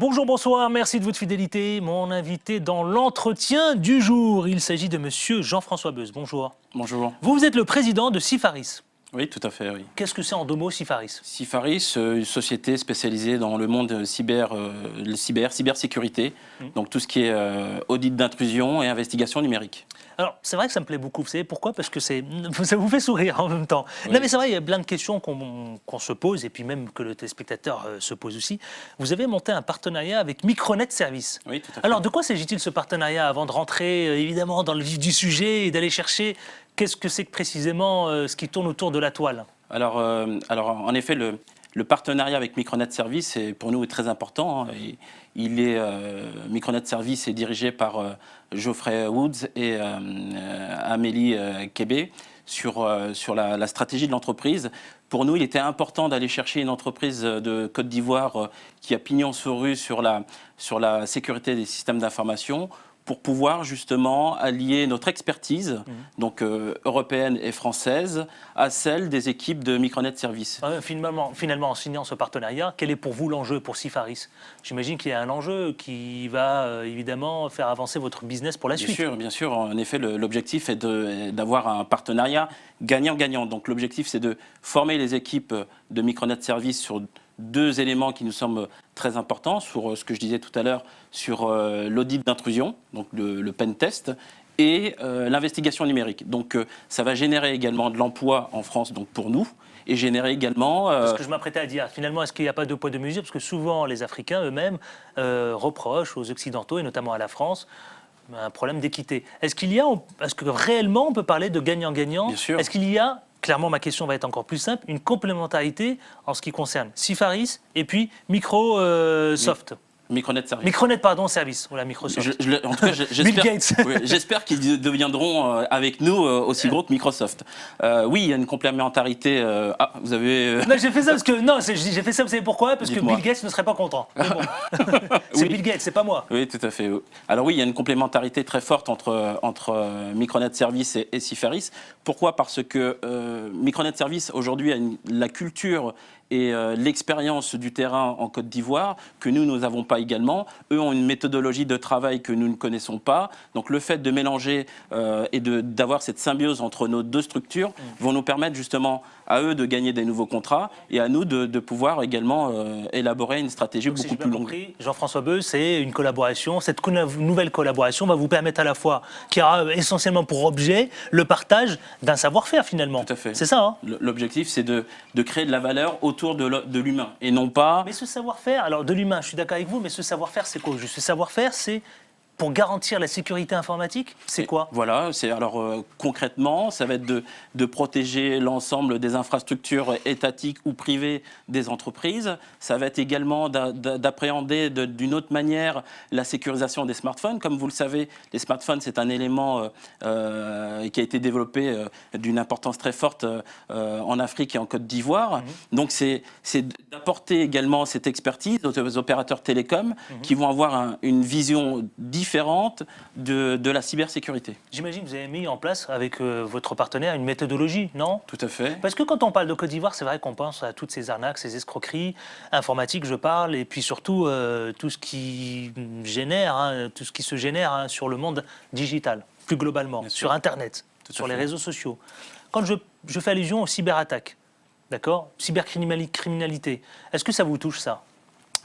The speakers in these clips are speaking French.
Bonjour, bonsoir, merci de votre fidélité. Mon invité dans l'entretien du jour, il s'agit de monsieur Jean-François Beuz. Bonjour. Bonjour. Vous êtes le président de Sifaris. Oui, tout à fait, oui. Qu'est-ce que c'est en deux mots, Sifaris? Sifaris, une société spécialisée dans le monde cybersécurité, donc tout ce qui est audit d'intrusion et investigation numérique. Alors, c'est vrai que ça me plaît beaucoup. Vous savez pourquoi? Parce que ça vous fait sourire en même temps. Oui. Non, mais c'est vrai, il y a plein de questions qu'on se pose, et puis même que le téléspectateur se pose aussi. Vous avez monté un partenariat avec Micronet Services. Oui, tout à fait. Alors, de quoi s'agit-il ce partenariat avant de rentrer évidemment dans le vif du sujet et d'aller chercher qu'est-ce que c'est que précisément ce qui tourne autour de la toile? Alors, en effet, le partenariat avec Micronet Services est pour nous très important. Micronet Services est dirigé par Geoffrey Woods et Amélie Kébé sur la stratégie de l'entreprise. Pour nous, il était important d'aller chercher une entreprise de Côte d'Ivoire qui a pignon sur rue sur la sécurité des systèmes d'information, pour pouvoir justement allier notre expertise, donc européenne et française, à celle des équipes de Micronet Services. Finalement, en signant ce partenariat, quel est pour vous l'enjeu pour Sifaris? J'imagine qu'il y a un enjeu qui va évidemment faire avancer votre business pour la suite. Bien sûr. En effet, l'objectif est d'avoir un partenariat gagnant-gagnant. Donc l'objectif, c'est de former les équipes de Micronet Services sur deux éléments qui nous semblent très importants, sur ce que je disais tout à l'heure, sur l'audit d'intrusion, donc le pen test, et l'investigation numérique. Donc ça va générer également de l'emploi en France, donc pour nous, et générer également... Ce que je m'apprêtais à dire, finalement, est-ce qu'il n'y a pas deux poids deux mesures? Parce que souvent, les Africains eux-mêmes reprochent aux Occidentaux, et notamment à la France, un problème d'équité. Est-ce que réellement on peut parler de gagnant-gagnant? Bien sûr. Est-ce qu'il y a, clairement ma question va être encore plus simple, une complémentarité en ce qui concerne Sifaris et puis Microsoft? Micronet Services. Micronet, pardon, Service. Voilà, Microsoft. En tout cas, Bill Gates. j'espère qu'ils deviendront avec nous aussi gros que Microsoft. Oui, il y a une complémentarité. Vous avez. Non, j'ai fait ça parce que j'ai fait ça. Vous savez pourquoi? Parce que Dites-moi. Bill Gates ne serait pas content. Mais bon. C'est Oui. Bill Gates, c'est pas moi. Oui, tout à fait. Alors oui, il y a une complémentarité très forte entre Micronet Services et Sifaris. Pourquoi? Parce que Micronet Services aujourd'hui a la culture et l'expérience du terrain en Côte d'Ivoire que nous n'avons pas également. Eux ont une méthodologie de travail que nous ne connaissons pas. Donc le fait de mélanger et d'avoir cette symbiose entre nos deux structures vont nous permettre justement à eux de gagner des nouveaux contrats et à nous de pouvoir également élaborer une stratégie Donc, beaucoup plus longue. Compris, Jean-François Beuz, c'est une collaboration. Cette nouvelle collaboration va vous permettre à la fois, qui aura essentiellement pour objet le partage d'un savoir-faire finalement. Tout à fait. C'est ça, hein? L'objectif, c'est de créer de la valeur autour de l'humain et non pas... Mais ce savoir-faire, alors de l'humain, je suis d'accord avec vous, mais ce savoir-faire, c'est quoi? Ce savoir-faire, c'est pour garantir la sécurité informatique, c'est quoi? Voilà, concrètement, ça va être de protéger l'ensemble des infrastructures étatiques ou privées des entreprises. Ça va être également d'appréhender d'une autre manière la sécurisation des smartphones. Comme vous le savez, les smartphones, c'est un élément qui a été développé d'une importance très forte en Afrique et en Côte d'Ivoire. Donc c'est d'apporter également cette expertise aux opérateurs télécoms qui vont avoir une vision différente de la cybersécurité. J'imagine que vous avez mis en place avec votre partenaire une méthodologie, non? Tout à fait. Parce que quand on parle de Côte d'Ivoire, c'est vrai qu'on pense à toutes ces arnaques, ces escroqueries informatiques, je parle, et puis surtout tout ce qui génère, tout ce qui se génère sur le monde digital, plus globalement, sur Internet, sur les réseaux sociaux. Quand je fais allusion aux cyberattaques, d'accord, cybercriminalité, est-ce que ça vous touche ça?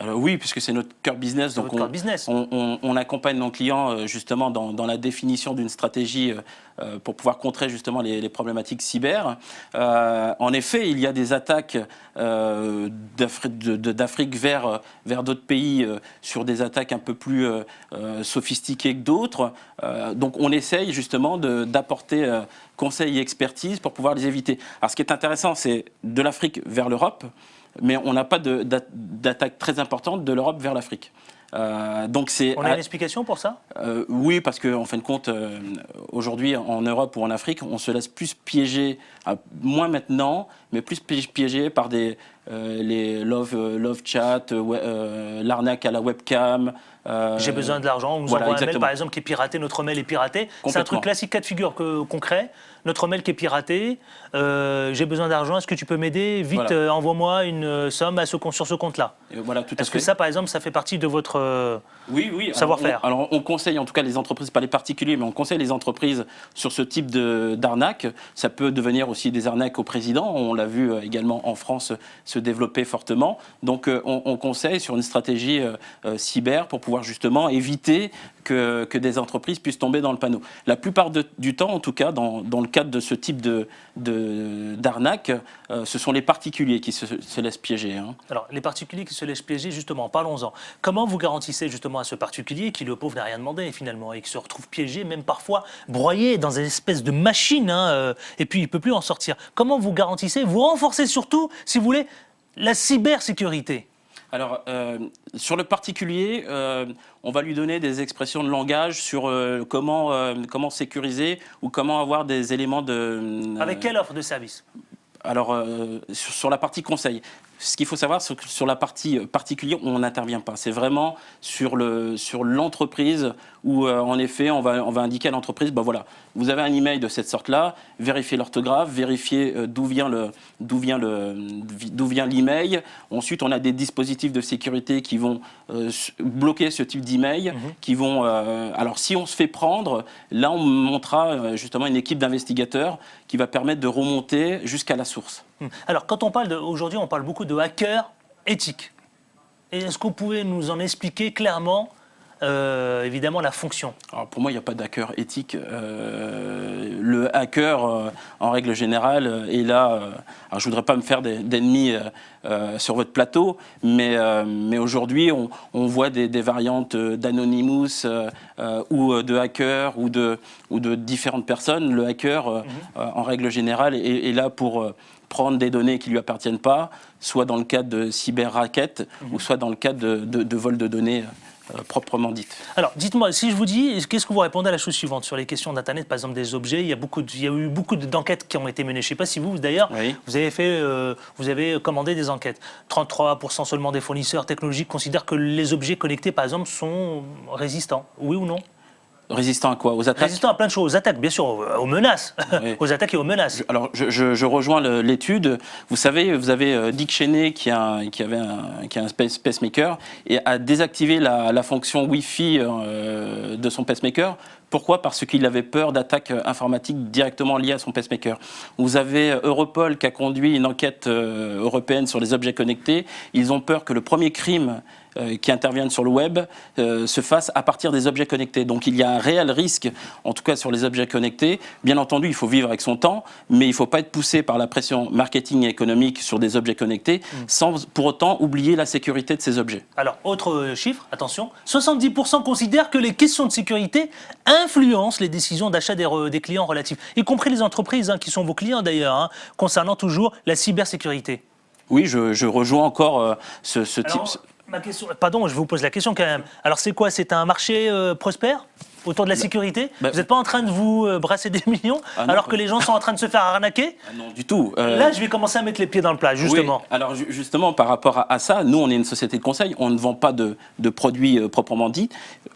Alors oui, puisque c'est notre cœur business, donc on accompagne nos clients justement dans la définition d'une stratégie pour pouvoir contrer justement les problématiques cyber. En effet, il y a des attaques d'Afrique vers d'autres pays sur des attaques un peu plus sophistiquées que d'autres. Donc on essaye justement d'apporter conseils et expertise pour pouvoir les éviter. Alors ce qui est intéressant, c'est de l'Afrique vers l'Europe, mais on n'a pas d'attaque très importante de l'Europe vers l'Afrique. On a une explication pour ça? Oui, parce qu'en fin de compte, aujourd'hui, en Europe ou en Afrique, on se laisse plus piéger, moins maintenant, mais plus piéger par les love chat, l'arnaque à la webcam. J'ai besoin de l'argent, on nous envoie un mail par exemple qui est piraté, notre mail est piraté. C'est un truc classique, cas de figure concret. Notre mail qui est piraté, j'ai besoin d'argent, est-ce que tu peux m'aider? Vite, envoie-moi une somme sur ce compte-là. Voilà, tout à Est-ce fait. que ça, par exemple, ça fait partie de votre Oui. savoir-faire? Alors, on conseille en tout cas les entreprises, pas les particuliers, mais on conseille les entreprises sur ce type d'arnaque. Ça peut devenir aussi des arnaques au président. On l'a vu également en France se développer fortement. Donc, on conseille sur une stratégie cyber pour pouvoir justement éviter que des entreprises puissent tomber dans le panneau. La plupart du temps, en tout cas, dans le cadre de ce type d'arnaque, ce sont les particuliers qui se laissent piéger. Hein. Alors, les particuliers qui se laissent piéger, justement, parlons-en. Comment vous garantissez justement à ce particulier qui, le pauvre, n'a rien demandé finalement et qui se retrouve piégé, même parfois broyé dans une espèce de machine, hein, et puis il ne peut plus en sortir? Comment vous garantissez, vous renforcez surtout, si vous voulez, la cybersécurité? Alors, sur le particulier, on va lui donner des expressions de langage sur comment sécuriser ou comment avoir des éléments de... Avec quelle offre de service? Alors, sur la partie conseil, ce qu'il faut savoir, c'est que sur la partie particulier, on n'intervient pas. C'est vraiment sur l'entreprise où, en effet, on va indiquer à l'entreprise, ben voilà, vous avez un email de cette sorte-là, vérifiez l'orthographe, vérifiez d'où vient l'email. Ensuite, on a des dispositifs de sécurité qui vont bloquer ce type d'email, qui vont... alors, si on se fait prendre, là, on montera justement une équipe d'investigateurs qui va permettre de remonter jusqu'à la source. Alors, quand on parle aujourd'hui, on parle beaucoup de hackers éthiques. Et est-ce que vous pouvez nous en expliquer clairement, évidemment, la fonction? Alors pour moi, il n'y a pas d'hacker éthique. Le hacker, en règle générale, est là. Alors je ne voudrais pas me faire d'ennemis sur votre plateau, mais aujourd'hui, on voit des variantes d'Anonymous ou de hackers ou de différentes personnes. Le hacker, en règle générale, est là pour prendre des données qui ne lui appartiennent pas, soit dans le cadre de cyber-racket, ou soit dans le cadre de vol de données proprement dites. Alors, dites-moi, si je vous dis, qu'est-ce que vous répondez à la chose suivante sur les questions d'Internet, par exemple des objets? Il y a eu beaucoup d'enquêtes qui ont été menées. Je ne sais pas si vous, d'ailleurs, Oui. vous avez commandé des enquêtes. 33% seulement des fournisseurs technologiques considèrent que les objets connectés, par exemple, sont résistants. Oui ou non? Résistant à quoi? Aux attaques? Résistants à plein de choses. Aux attaques, bien sûr, aux menaces. Oui. Aux attaques et aux menaces. Alors, je rejoins l'étude. Vous savez, vous avez Dick Cheney qui a un pacemaker et a désactivé la fonction Wi-Fi de son pacemaker. Pourquoi? Parce qu'il avait peur d'attaques informatiques directement liées à son pacemaker. Vous avez Europol qui a conduit une enquête européenne sur les objets connectés. Ils ont peur que le premier crime qui interviennent sur le web se fasse à partir des objets connectés. Donc il y a un réel risque, en tout cas sur les objets connectés. Bien entendu, il faut vivre avec son temps, mais il ne faut pas être poussé par la pression marketing et économique sur des objets connectés, sans pour autant oublier la sécurité de ces objets. Alors, autre chiffre, attention, 70% considèrent que les questions de sécurité influencent les décisions d'achat des clients relatifs, y compris les entreprises, qui sont vos clients d'ailleurs, concernant toujours la cybersécurité. Oui, je rejoins encore ce type... Alors, ma question, pardon, je vous pose la question quand même. Alors c'est quoi? C'est un marché prospère autour de la sécurité? Vous n'êtes pas en train de vous brasser des millions alors que les gens sont en train de se faire arnaquer? Non, du tout. Là, je vais commencer à mettre les pieds dans le plat, justement. Oui, alors justement, par rapport à ça, nous, on est une société de conseil, on ne vend pas de produits proprement dits.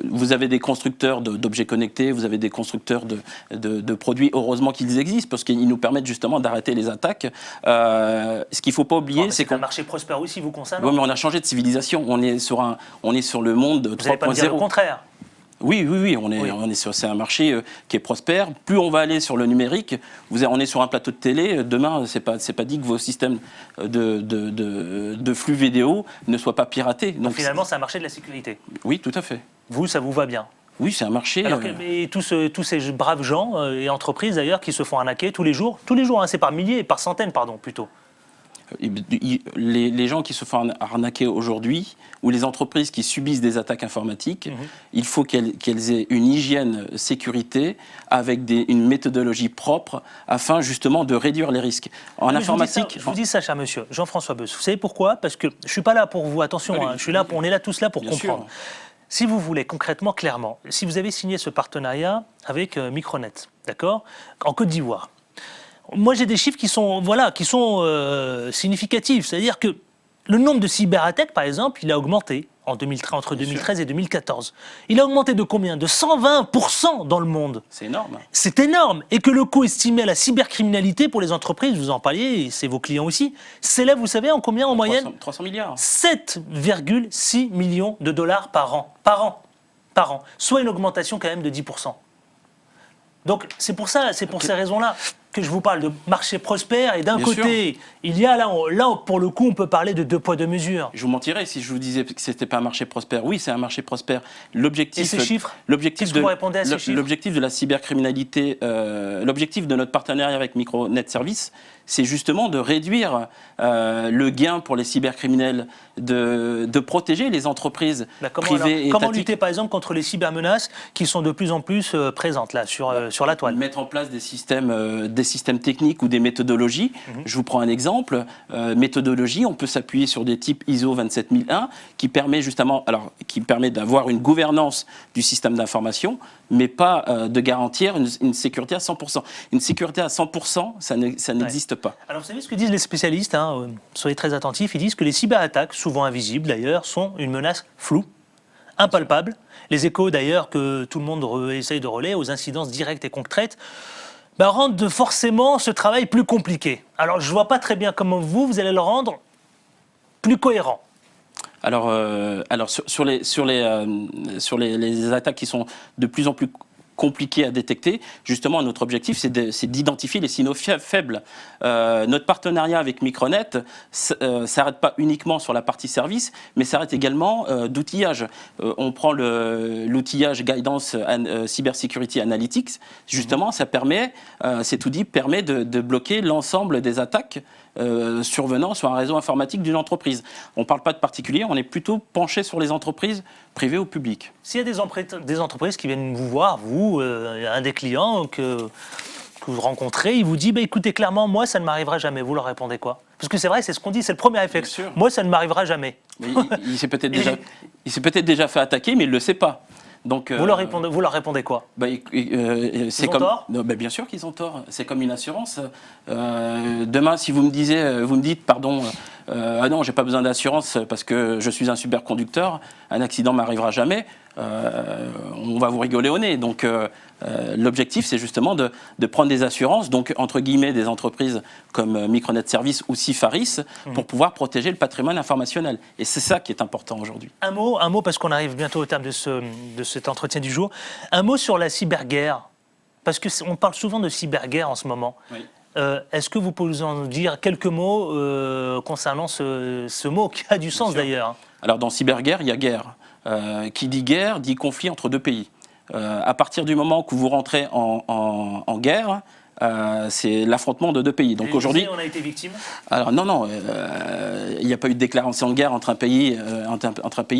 Vous avez des constructeurs d'objets connectés, vous avez des constructeurs de produits, heureusement qu'ils existent, parce qu'ils nous permettent justement d'arrêter les attaques. Ce qu'il ne faut pas oublier, c'est qu'un marché prospère aussi vous concerne. Oui, mais on a changé de civilisation, on est sur le monde 3.0. Vous n'allez pas me dire le contraire? Oui, on est sur, c'est un marché qui est prospère. Plus on va aller sur le numérique, on est sur un plateau de télé. Demain, c'est pas dit que vos systèmes de flux vidéo ne soient pas piratés. Donc finalement, c'est un marché de la sécurité. Oui, tout à fait. Vous, ça vous va bien? Oui, c'est un marché. Alors, et tous ces braves gens et entreprises d'ailleurs qui se font arnaquer tous les jours, c'est par milliers, par centaines, pardon, plutôt. Les gens qui se font arnaquer aujourd'hui, ou les entreprises qui subissent des attaques informatiques, il faut qu'elles aient une hygiène sécurité avec une méthodologie propre afin justement de réduire les risques. En informatique... Je vous dis ça, cher monsieur, Jean-François Beus. Vous savez pourquoi? Parce que je ne suis pas là pour vous, attention, on est là tous là pour comprendre. Sûr. Si vous voulez concrètement, clairement, si vous avez signé ce partenariat avec Micronet, d'accord, en Côte d'Ivoire, moi, j'ai des chiffres qui sont significatifs. C'est-à-dire que Le nombre de cyberattaques, par exemple, il a augmenté entre 2013 et 2014. Il a augmenté de combien? De 120% dans le monde. C'est énorme. C'est énorme. Et que le coût estimé à la cybercriminalité pour les entreprises, vous en parliez, et c'est vos clients aussi, s'élève, vous savez, en combien en moyenne? 300 milliards. 7,6 millions de dollars par an. Par an. Par an. Soit une augmentation quand même de 10%. Donc c'est pour ça, c'est pour ces raisons-là que je vous parle de marché prospère. Et d'un côté, il y a là, pour le coup, on peut parler de 2 poids 2 mesures. Je vous mentirais si je vous disais que c'était pas un marché prospère. Oui, c'est un marché prospère. L'objectif. Et ces chiffres. L'objectif Qu'est-ce que vous répondez à ces chiffres? L'objectif de la cybercriminalité, l'objectif de notre partenariat avec Micronet Service, c'est justement de réduire le gain pour les cybercriminels, de protéger les entreprises privées et étatiques. Comment lutter par exemple contre les cybermenaces qui sont de plus en plus présentes là sur la toile? Mettre en place des systèmes techniques ou des méthodologies. Je vous prends un exemple. Méthodologie, on peut s'appuyer sur des types ISO 27001 qui permet justement, qui permet d'avoir une gouvernance du système d'information, mais pas de garantir une sécurité à 100%. Une sécurité à 100%, ça n'existe pas. Alors vous savez ce que disent les spécialistes, soyez très attentifs, ils disent que les cyberattaques, souvent invisibles d'ailleurs, sont une menace floue, impalpable. Les échos d'ailleurs que tout le monde essaye de relayer aux incidences directes et concrètes rendent forcément ce travail plus compliqué. Alors je ne vois pas très bien comment vous allez le rendre plus cohérent. Alors sur les attaques qui sont de plus en plus compliquées à détecter, justement notre objectif c'est d'identifier les signaux faibles. Notre partenariat avec Micronet s'arrête pas uniquement sur la partie service, mais s'arrête également d'outillage. On prend l'outillage Guidance Cybersecurity Analytics, justement ça permet, cet outil permet de bloquer l'ensemble des attaques survenant sur un réseau informatique d'une entreprise. On ne parle pas de particuliers, on est plutôt penché sur les entreprises privées ou publiques. S'il y a des entreprises qui viennent vous voir, vous, un des clients que vous rencontrez, il vous dit écoutez, clairement, moi, ça ne m'arrivera jamais. Vous leur répondez quoi? Parce que c'est vrai, c'est ce qu'on dit, c'est le premier réflexe. Moi, ça ne m'arrivera jamais. Mais il s'est peut-être déjà fait attaquer, mais il ne le sait pas. Donc, vous leur répondez quoi? C'est comme tort. Bien sûr qu'ils ont tort. C'est comme une assurance. Demain, si vous me dites, pardon, ah non, j'ai pas besoin d'assurance parce que je suis un superconducteur, un accident m'arrivera jamais. On va vous rigoler au nez. Donc, l'objectif, c'est justement de prendre des assurances, donc entre guillemets des entreprises comme Micronet Service ou Sifaris, pour pouvoir protéger le patrimoine informationnel. Et c'est ça qui est important aujourd'hui. Un mot, parce qu'on arrive bientôt au terme de cet entretien du jour. Un mot sur la cyberguerre, parce qu'on parle souvent de cyberguerre en ce moment. Oui. Est-ce que vous pouvez nous en dire quelques mots concernant ce mot qui a du sens d'ailleurs? Alors dans cyberguerre, il y a guerre. Qui dit guerre dit conflit entre deux pays. À partir du moment où vous rentrez en guerre, c'est l'affrontement de deux pays. Donc aujourd'hui, on a été victime. Alors non, il n'y a pas eu de déclaration de guerre entre un pays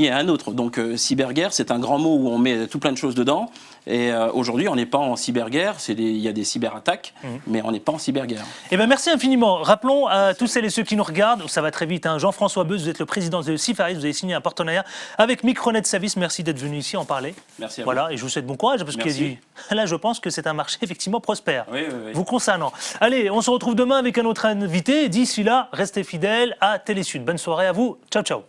et un autre. Donc cyberguerre, c'est un grand mot où on met tout plein de choses dedans. Et aujourd'hui, on n'est pas en cyberguerre. Il y a des cyberattaques, mais on n'est pas en cyberguerre. Eh bien, merci infiniment. Rappelons à tous celles et ceux qui nous regardent, ça va très vite. Jean-François Beuz, vous êtes le président de Sifaris. Vous avez signé un partenariat avec Micronet Service. Merci d'être venu ici en parler. Merci à vous. Voilà, et je vous souhaite bon courage parce que là, je pense que c'est un marché effectivement prospère. Oui. Vous concernant. Allez, on se retrouve demain avec un autre invité. D'ici là, restez fidèles à Télé Sud. Bonne soirée à vous. Ciao, ciao.